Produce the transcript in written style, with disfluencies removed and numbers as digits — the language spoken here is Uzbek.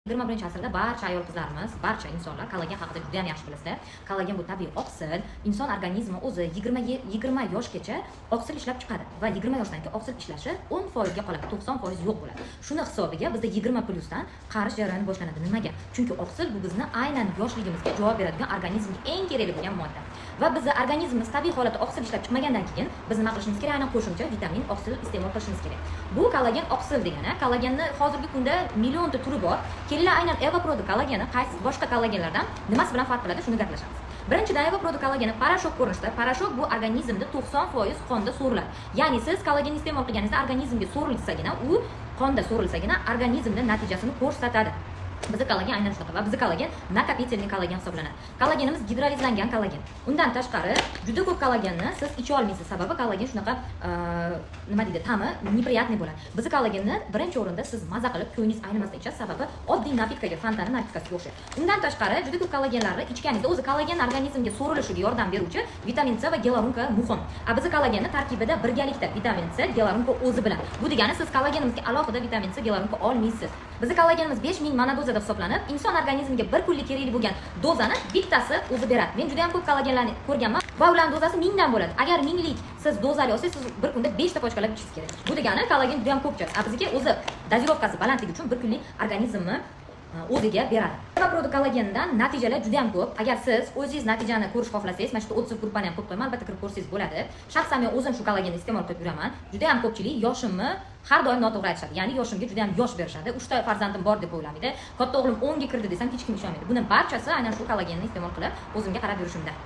21-asrda barcha ayol qizlarimiz, barcha insonlar kollagen haqida juda ham yaxshi bilasizlar. Kollagen bu tabiiy oqsil. Inson organizmi o'zi 20 yoshgacha oqsil ishlab chiqadi va 20 yoshdan keyin oqsil ishlashi 10% ga qoladi, 90% yo'q bo'ladi. Shuni hisobiga bizda 20+ dan qarish jarayoni boshlanadi. Nimaga? Chunki oqsil bu bizni aynan yoshligimizga javob beradigan organizmga eng kerakli bo'lgan modda. Va bizning organizmimiz tabiiy holatda oqsil ishlab chiqmagandan keyin biz nima qilishimiz kerak? Aynan qo'shimcha vitamin, oqsil iste'mol qilishimiz kerak. Bu kollagen oqsil degani, kollagenni hozirgi kunda millionta turi bor. Kelinglar aynan Evaprodu kollageni qaysi boshqa kollagenlardan nimasi bilan farq qiladi, shuni gaplashamiz. Birinchidan Evaprodu kollageni parashok ko'rinishda. Parashok bu organizmda 90% qonda so'riladi. Ya'ni siz kollagen iste'mol qilganingizda organizmga so'rilsagina, u qonda so'rilsagina organizmda natijasini ko'rsatadi. Bizning kollagen aynan shunaqa va bizning kollagen nakopitelniy kollagen hisoblanadi. Kollagenimiz gidrolizlangan kollagen. Undan tashqari juda ko'p kollagenni siz icha olmaysiz. Sababi kollagen shunaqa nima deydi, ta'mi неприятный bo'ladi. Bizning kollagenni birinchi o'rinda siz maza qilib ko'nglingiz aynimasdan ichasiz, sababi oddiy napitkaga, fontana napitkasiga o'xshaydi. Undan tashqari juda ko'p kollagenlarni ichganingizda o'zi kollagen organizmga so'rilishiga yordam beruvchi vitamin C va gialuroniya muhim. Bizning kollagenni tarkibida birgalikda vitamin C, gialuroniya o'zi bilan. Bu degani siz kollagenimizga alohida vitamin C, gialuroniya olmaysiz. Bizning kollagenimiz 5000 monodozada hisoblanib, inson organizmiga bir kunlik kerakli bo'lgan dozani bittasi o'zi beradi. Men juda ham ko'p kollagenlarni ko'rganman va ularning dozasi 1000 dan bo'ladi. Agar 1000lik siz dozali olsangiz, siz bir kunda 5 ta pochkalab ichishingiz kerak. Bu degani kollagen juda ham ko'p ichasiz. Bizga o'zi dozirovkasi balandligi uchun bir kunlik organizmni o'ziga beradi. Evaprodu kollagendan natijalar juda ham ko'p. Agar siz o'zingiz natijani ko'rish xohlasangiz, mana shu 30 gruppani ham qo'yib qo'yaman, albatta kirib ko'rsangiz bo'ladi. Shaxsan men o'zim shu kollagenni iste'mol qilib yuraman. Juda ham ko'pchilik yoshimni har doim noto'g'ri aytishadi. Ya'ni yoshimga juda ham yosh berishadi. 3 ta farzandim bor deb o'ylamaydi. Katta o'g'lim 10 ga kirdi desam hech kim ishonmaydi. Buni barchasi aynan shu kollagenni iste'mol qilib o'zimga qarab yurishimda.